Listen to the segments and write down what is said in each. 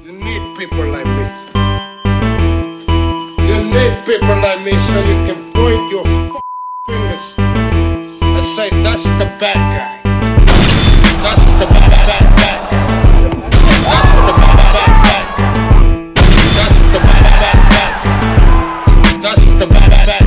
You need people like me. You need people like me so you can point your fingers and say, that's the bad guy. That's the bad guy. That's the bad guy. That's the bad guy. That's the bad guy.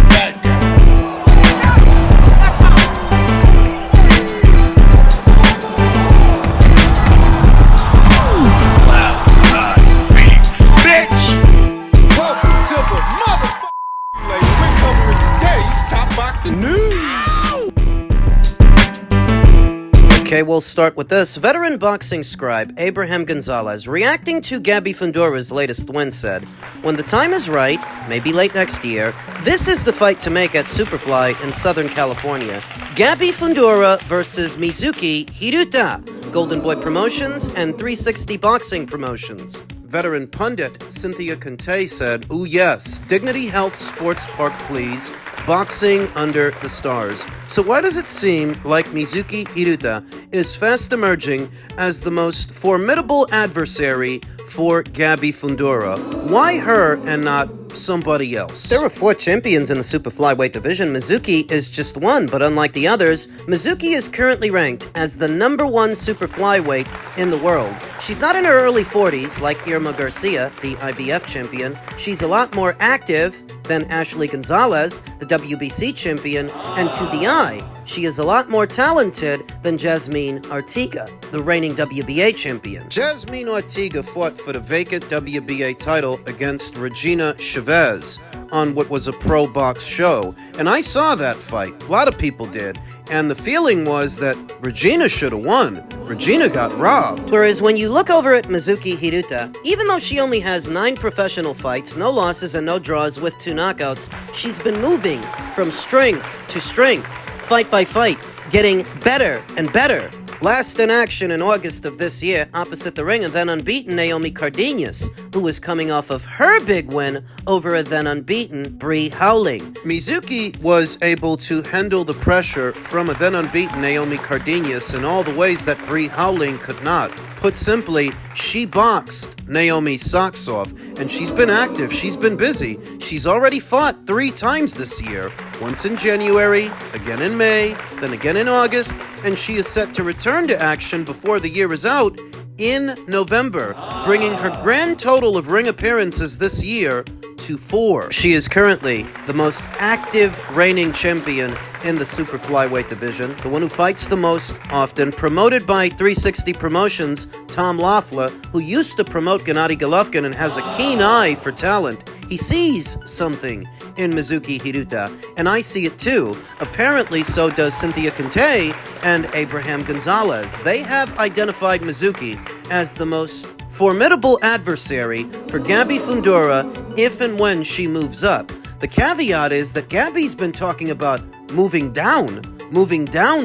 Okay, we'll start with this. Veteran boxing scribe Abraham Gonzalez, reacting to Gabby Fondura's latest win, said, "When the time is right, maybe late next year, this is the fight to make at Superfly in Southern California. Gabby Fondura versus Mizuki Hiruta, Golden Boy Promotions and 360 Boxing Promotions." Veteran pundit Cynthia Conte said, "Ooh yes, Dignity Health Sports Park please. Boxing under the stars." So why does it seem like Mizuki Hiruta is fast emerging as the most formidable adversary for Gabby Fondura? Why her and not somebody else? There are 4 champions in the super flyweight division. Mizuki is just one, but unlike the others, Mizuki is currently ranked as the #1 super flyweight in the world. She's not in her early 40s like Irma Garcia, the IBF champion. She's a lot more active than Ashley Gonzalez, the WBC champion, and to the eye, she is a lot more talented than Jasmine Artiga, the reigning WBA champion. Jasmine Artiga fought for the vacant WBA title against Regina Chavez on what was a pro box show, and I saw that fight. A lot of people did. And the feeling was that Regina should have won. Regina got robbed. Whereas when you look over at Mizuki Hiruta, even though she only has 9 professional fights, no losses and no draws with 2 knockouts, she's been moving from strength to strength, fight by fight, getting better and better. Last in action in August of this year, opposite the ring, a then unbeaten Naomi Cardenas, who was coming off of her big win over a then unbeaten Bree Howling. Mizuki was able to handle the pressure from a then unbeaten Naomi Cardenas in all the ways that Bree Howling could not. Put simply, she boxed Naomi's socks off, and she's been active, she's been busy. She's already fought 3 times this year, once in January, again in May, then again in August, and she is set to return to action before the year is out in November, bringing her grand total of ring appearances this year to 4. She is currently the most active reigning champion in the super flyweight division, the one who fights the most often, promoted by 360 Promotions, Tom Loeffler, who used to promote Gennady Golovkin and has a keen eye for talent. He sees something in Mizuki Hiruta, and I see it too. Apparently, so does Cynthia Conte and Abraham Gonzalez. They have identified Mizuki as the most formidable adversary for Gabby Fondura if and when she moves up. The caveat is that Gabby's been talking about moving down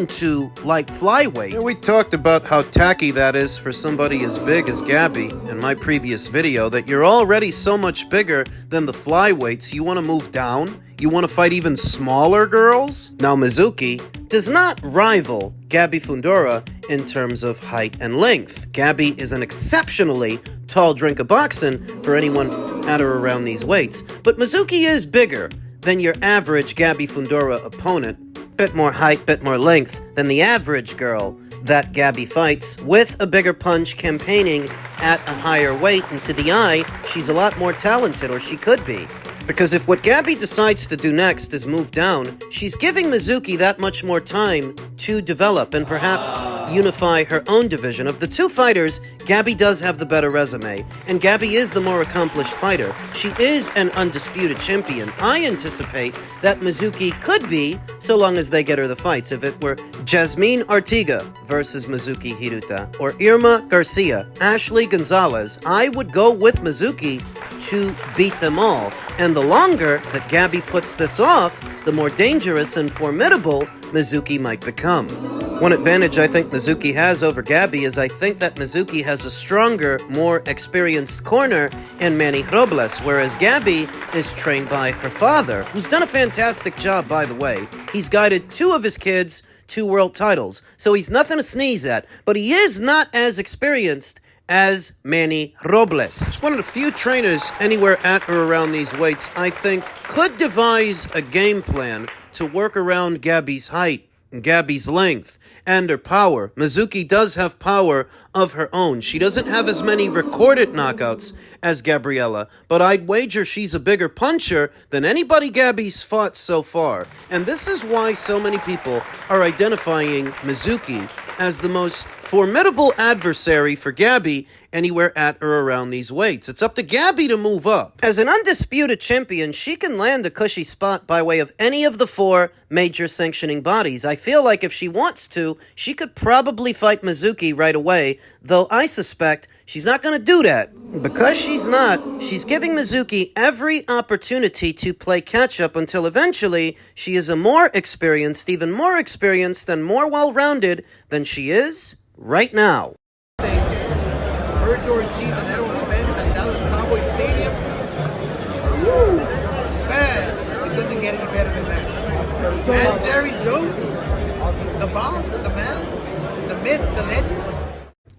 to light flyweight. Yeah, we talked about how tacky that is for somebody as big as Gabby in my previous video, that you're already so much bigger than the flyweights, you want to move down? You want to fight even smaller girls? Now Mizuki does not rival Gabby Fondura in terms of height and length. Gabby is an exceptionally tall drink of boxing for anyone at or around these weights, but Mizuki is bigger than your average Gabby Fondura opponent. Bit more height, bit more length than the average girl that Gabby fights, with a bigger punch, campaigning at a higher weight, and to the eye, she's a lot more talented, or she could be. Because if what Gabby decides to do next is move down, she's giving Mizuki that much more time to develop and perhaps unify her own division. Of the 2 fighters, Gabby does have the better resume, and Gabby is the more accomplished fighter. She is an undisputed champion. I anticipate that Mizuki could be, so long as they get her the fights. If it were Jasmine Artiga versus Mizuki Hiruta, or Irma Garcia, Ashley Gonzalez, I would go with Mizuki to beat them all. And the longer that Gabby puts this off, the more dangerous and formidable Mizuki might become. One advantage I think Mizuki has over Gabby is I think that Mizuki has a stronger, more experienced corner in Manny Robles, whereas Gabby is trained by her father, who's done a fantastic job, by the way. He's guided 2 of his kids to world titles, so he's nothing to sneeze at, but he is not as experienced as Manny Robles. One of the few trainers anywhere at or around these weights, I think, could devise a game plan to work around Gabby's height, Gabby's length, and her power. Mizuki does have power of her own. She doesn't have as many recorded knockouts as Gabriella, but I'd wager she's a bigger puncher than anybody Gabby's fought so far. And this is why so many people are identifying Mizuki as the most formidable adversary for Gabby anywhere at or around these weights. It's up to Gabby to move up. As an undisputed champion, she can land a cushy spot by way of any of the 4 major sanctioning bodies. I feel like if she wants to, she could probably fight Mizuki right away, though I suspect she's not going to do that. Because she's not, she's giving Mizuki every opportunity to play catch-up until eventually she is a more experienced, even more experienced and more well-rounded than she is right now. Virgil Ortiz and Spence at Dallas Cowboy Stadium. Woo! Man, it doesn't get any better than that. And Jerry Jones, the boss, the man, the myth, the legend.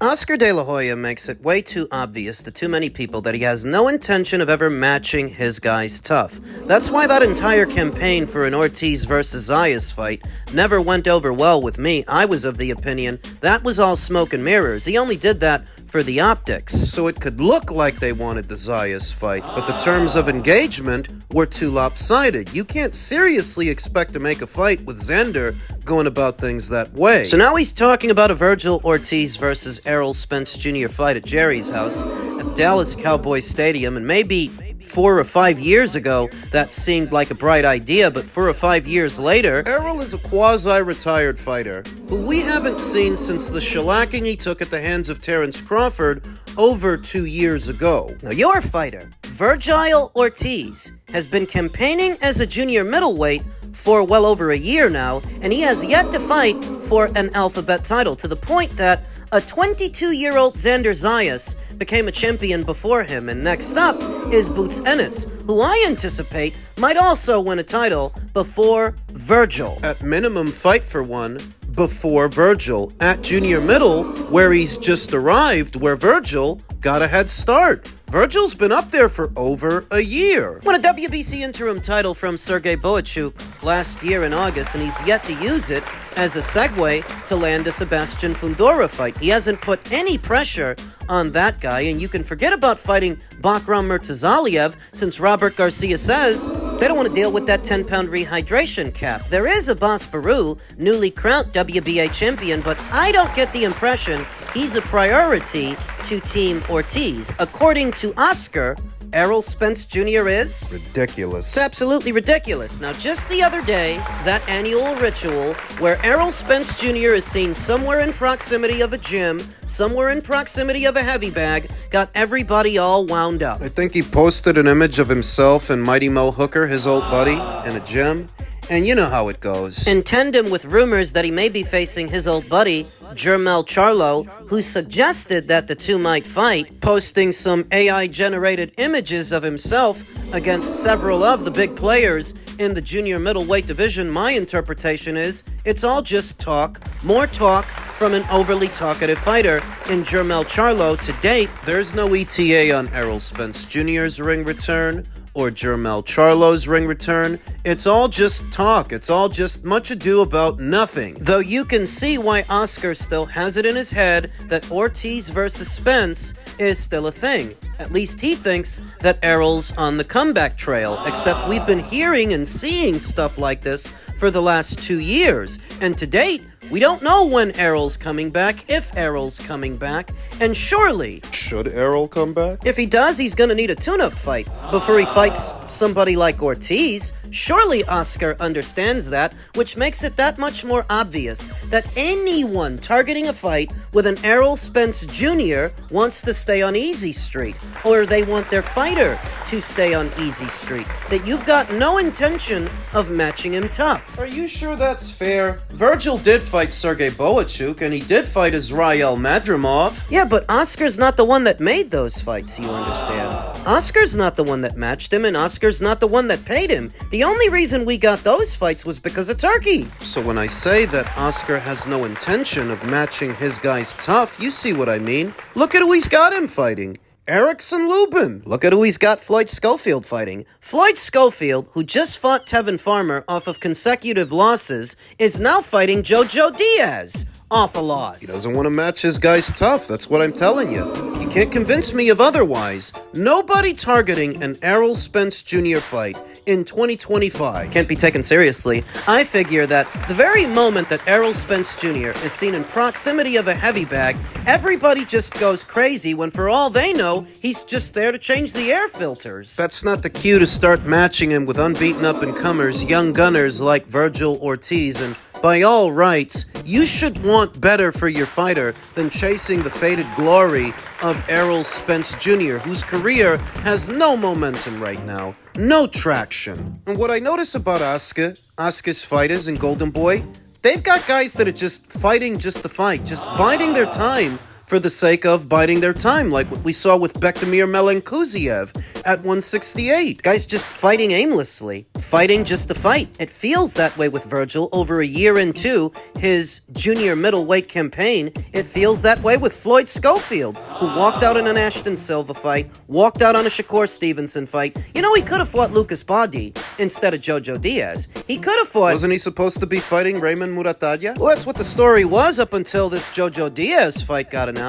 Oscar De La Hoya makes it way too obvious to too many people that he has no intention of ever matching his guys tough. That's why that entire campaign for an Ortiz versus Zayas fight never went over well with me. I was of the opinion that was all smoke and mirrors. He only did that for the optics, so it could look like they wanted the Zayas fight, but the terms of engagement were too lopsided. You can't seriously expect to make a fight with Xander going about things that way. So now he's talking about a Virgil Ortiz versus Errol Spence Jr. fight at Jerry's house at the Dallas Cowboy Stadium, and maybe 4 or 5 years ago, that seemed like a bright idea, but 4 or 5 years later, Errol is a quasi-retired fighter who we haven't seen since the shellacking he took at the hands of Terrence Crawford over 2 years ago. Now, your fighter, Virgil Ortiz, has been campaigning as a junior middleweight for well over a year now, and he has yet to fight for an alphabet title, to the point that a 22-year-old Xander Zayas became a champion before him, and next up is Boots Ennis, who I anticipate might also win a title before Virgil. At minimum, fight for one before Virgil. At junior middle, where he's just arrived, where Virgil got a head start. Virgil's been up there for over a year. Won a WBC interim title from Sergey Boachuk last year in August, and he's yet to use it as a segue to land a Sebastian Fundora fight. He hasn't put any pressure on that guy, and you can forget about fighting Bakram Murtazaliev, since Robert Garcia says they don't want to deal with that 10-pound rehydration cap. There is a Boss Baru, newly crowned WBA champion, but I don't get the impression he's a priority to Team Ortiz. According to Oscar, Errol Spence Jr. is ridiculous. It's absolutely ridiculous. Now, just the other day, that annual ritual where Errol Spence Jr. is seen somewhere in proximity of a gym, somewhere in proximity of a heavy bag, got everybody all wound up. I think he posted an image of himself and Mighty Mo Hooker, his old buddy, in a gym. And you know how it goes. In tandem with rumors that he may be facing his old buddy, Jermel Charlo, who suggested that the two might fight, posting some AI-generated images of himself against several of the big players in the junior middleweight division. My interpretation is it's all just talk, more talk from an overly talkative fighter in Jermel Charlo. To date, there's no ETA on Errol Spence Jr.'s ring return or Jermel Charlo's ring return. It's all just talk. It's all just much ado about nothing. Though you can see why Oscar still has it in his head that Ortiz versus Spence is still a thing. At least he thinks that Errol's on the comeback trail, except we've been hearing and seeing stuff like this for the last 2 years. And to date, we don't know when Errol's coming back, if Errol's coming back, and surely, should Errol come back? If he does, he's gonna need a tune-up fight before he fights somebody like Ortiz. Surely Oscar understands that, which makes it that much more obvious that anyone targeting a fight with an Errol Spence Jr. wants to stay on easy street, or they want their fighter to stay on easy street, that you've got no intention of matching him tough. Are you sure that's fair? Virgil did fight Sergey Boachuk, and he did fight Israel Madrimov. Yeah, but Oscar's not the one that made those fights, you understand. Oscar's not the one that matched him, and Oscar Oscar's not the one that paid him. The only reason we got those fights was because of Turkey. So when I say that Oscar has no intention of matching his guys tough, you see what I mean. Look at who he's got him fighting. Erickson Lubin. Look at who he's got Floyd Schofield fighting. Floyd Schofield, who just fought Tevin Farmer off of consecutive losses, is now fighting Jojo Diaz off a loss. He doesn't want to match his guys tough, that's what I'm telling you. You can't convince me of otherwise. Nobody targeting an Errol Spence Jr. fight in 2025 can't be taken seriously. I figure that the very moment that Errol Spence Jr. is seen in proximity of a heavy bag, everybody just goes crazy when for all they know, he's just there to change the air filters. That's not the cue to start matching him with unbeaten up-and-comers, young gunners like Virgil Ortiz, and by all rights, you should want better for your fighter than chasing the faded glory of Errol Spence Jr., whose career has no momentum right now, no traction. And what I notice about Oscar's fighters in Golden Boy, they've got guys that are just fighting just to fight, just biding their time for the sake of biding their time, like what we saw with Bektamir Melenkuziev at 168. Guys just fighting aimlessly, fighting just to fight. It feels that way with Virgil over a year into his junior middleweight campaign. It feels that way with Floyd Schofield, who walked out in an Ashton Silva fight, walked out on a Shakur Stevenson fight. You know, he could have fought Lucas Badi instead of Jojo Diaz. He could have fought... Wasn't he supposed to be fighting Raymond Muratalla? Well, that's what the story was up until this Jojo Diaz fight got announced.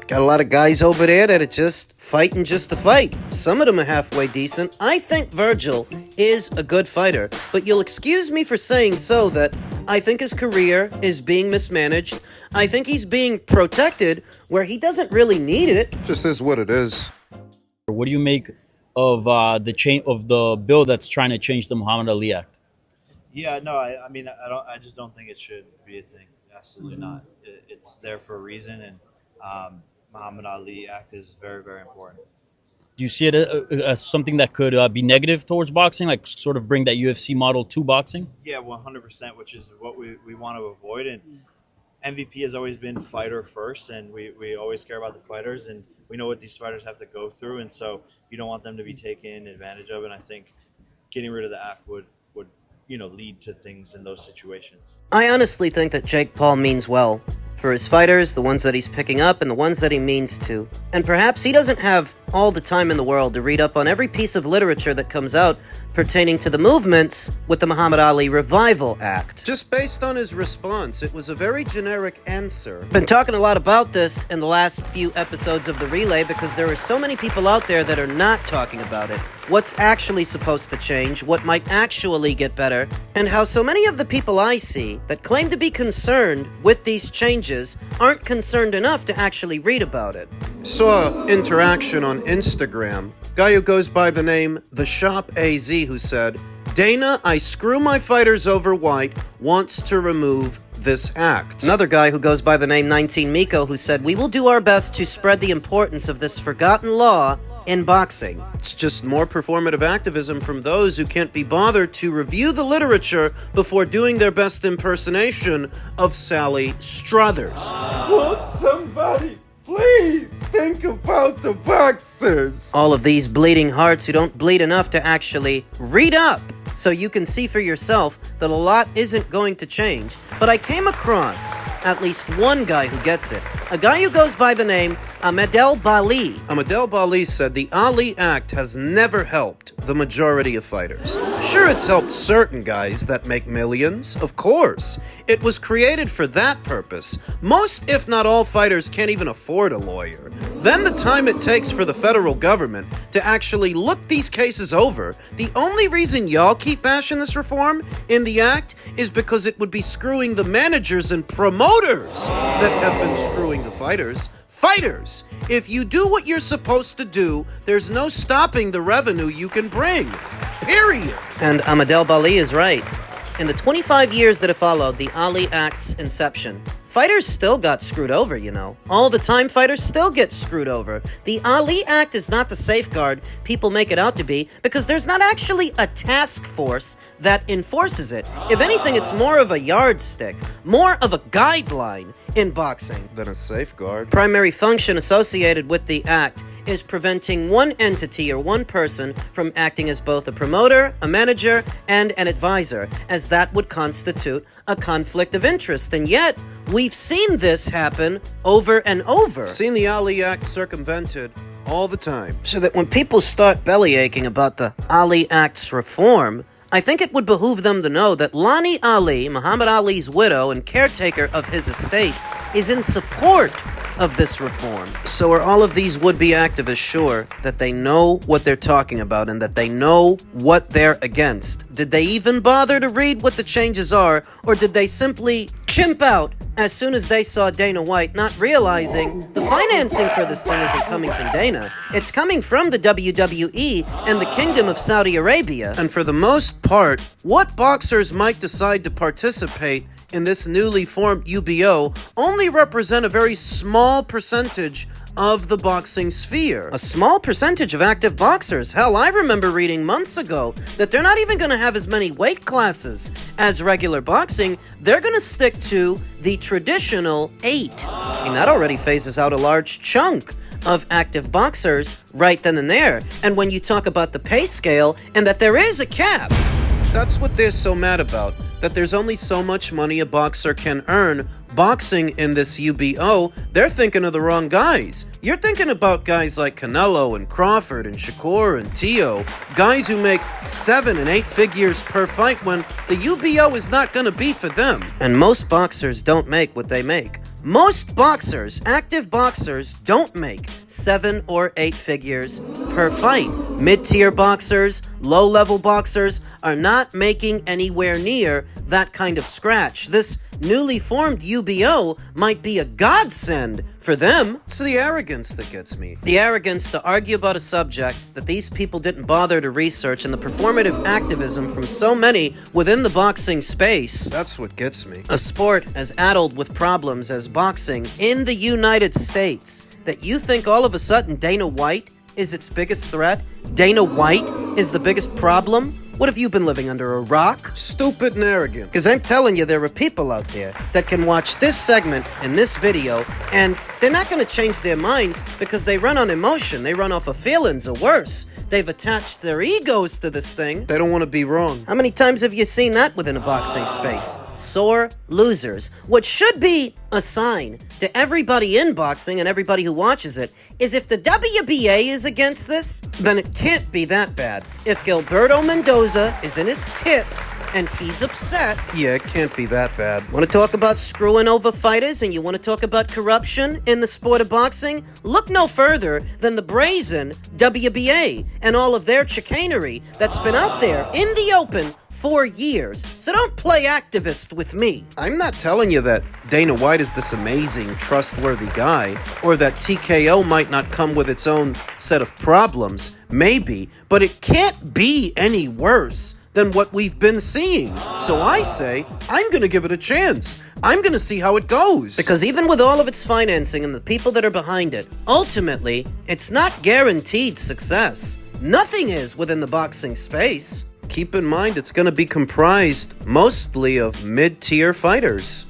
Got a lot of guys over there that are just fighting just to fight. Some of them are halfway decent. I think Virgil is a good fighter, but you'll excuse me for saying so that I think his career is being mismanaged. I think he's being protected where he doesn't really need it. Just is what it is. What do you make of the bill that's trying to change the Muhammad Ali Act? Yeah, no, I mean, I just don't think it should be a thing. Absolutely not. It's there for a reason, and Muhammad Ali Act is very, very important. Do you see it as something that could be negative towards boxing, like sort of bring that UFC model to boxing? Yeah, 100%, which is what we want to avoid. And MVP has always been fighter first, and we always care about the fighters, and we know what these fighters have to go through, and so you don't want them to be taken advantage of. And I think getting rid of the act would lead to things in those situations. I honestly think that Jake Paul means well for his fighters, the ones that he's picking up and the ones that he means to. And perhaps he doesn't have all the time in the world to read up on every piece of literature that comes out pertaining to the movements with the Muhammad Ali Revival Act. Just based on his response, it was a very generic answer. Been talking a lot about this in the last few episodes of The Relay because there are so many people out there that are not talking about it. What's actually supposed to change, what might actually get better, and how so many of the people I see that claim to be concerned with these changes aren't concerned enough to actually read about it. Saw interaction on Instagram. Guy who goes by the name The Shop AZ who said, Dana, I screw my fighters over white, wants to remove this act. Another guy who goes by the name 19 Miko who said, we will do our best to spread the importance of this forgotten law in boxing. It's just more performative activism from those who can't be bothered to review the literature before doing their best impersonation of Sally Struthers. Won't somebody please think about the boxers? All of these bleeding hearts who don't bleed enough to actually read up so you can see for yourself that a lot isn't going to change. But I came across at least one guy who gets it. A guy who goes by the name Ahmed Bali. Ahmed Bali said the Ali Act has never helped the majority of fighters. Sure, it's helped certain guys that make millions, of course. It was created for that purpose. Most, if not all, fighters can't even afford a lawyer. Then the time it takes for the federal government to actually look these cases over, the only reason y'all keep bashing this reform in the act is because it would be screwing the managers and promoters that have been screwing the fighters. Fighters, if you do what you're supposed to do, there's no stopping the revenue you can bring. Period. And Ahmed Bali is right. In the 25 years that have followed the Ali Act's inception, fighters still got screwed over, you know. All the time, fighters still get screwed over. The Ali Act is not the safeguard people make it out to be because there's not actually a task force that enforces it. If anything, it's more of a yardstick, more of a guideline in boxing Than a safeguard. primary function associated with the act is preventing one entity or one person from acting as both a promoter, a manager, and an advisor, as that would constitute a conflict of interest. And yet, we've seen this happen over and over. Seen the Ali Act circumvented all the time. So that when people start bellyaching about the Ali Act's reform, I think it would behoove them to know that Lani Ali, Muhammad Ali's widow and caretaker of his estate, is in support of this reform. So are all of these would-be activists sure that they know what they're talking about and that they know what they're against? Did they even bother to read what the changes are, or did they simply chimp out as soon as they saw Dana White, not realizing the financing for this thing isn't coming from Dana, it's coming from the WWE and the Kingdom of Saudi Arabia? And for the most part, what boxers might decide to participate in this newly formed UBO only represent a very small percentage of the boxing sphere. A small percentage of active boxers. Hell, I remember reading months ago that they're not even going to have as many weight classes as regular boxing. They're going to stick to the traditional 8. And that already phases out a large chunk of active boxers right then and there. And when you talk about the pay scale and that there is a cap, that's what they're so mad about, that there's only so much money a boxer can earn boxing in this UBO. They're thinking of the wrong guys. You're thinking about guys like Canelo and Crawford and Shakur and Tio, guys who make 7 and 8 figures per fight when the UBO is not going to be for them. And most boxers don't make what they make. Most boxers, active boxers, don't make 7 or 8 figures per fight. Mid-tier boxers, low-level boxers are not making anywhere near that kind of scratch. This newly formed UBO might be a godsend for them. It's the arrogance that gets me. The arrogance to argue about a subject that these people didn't bother to research, and the performative activism from so many within the boxing space. That's what gets me. A sport as addled with problems as boxing in the United States, that you think all of a sudden Dana White is its biggest threat? Dana White is the biggest problem? What have you been living under, a rock? Stupid and arrogant. Because I'm telling you, there are people out there that can watch this segment in this video, and they're not going to change their minds because they run on emotion. They run off of feelings, or worse. They've attached their egos to this thing. They don't want to be wrong. How many times have you seen that within a boxing space? Sore losers. What should be a sign to everybody in boxing and everybody who watches it is if the WBA is against this, then it can't be that bad. If Gilberto Mendoza is in his tits and he's upset, yeah, it can't be that bad. Want to talk about screwing over fighters and you want to talk about corruption in the sport of boxing? Look no further than the brazen WBA and all of their chicanery that's been out there in the open for years. So don't play activist with me. I'm not telling you that Dana White is this amazing, trustworthy guy, or that TKO might not come with its own set of problems. Maybe, but it can't be any worse than what we've been seeing. So I say, I'm gonna give it a chance. I'm gonna see how it goes. Because even with all of its financing and the people that are behind it, ultimately, it's not guaranteed success. Nothing is within the boxing space. Keep in mind, it's going to be comprised mostly of mid-tier fighters.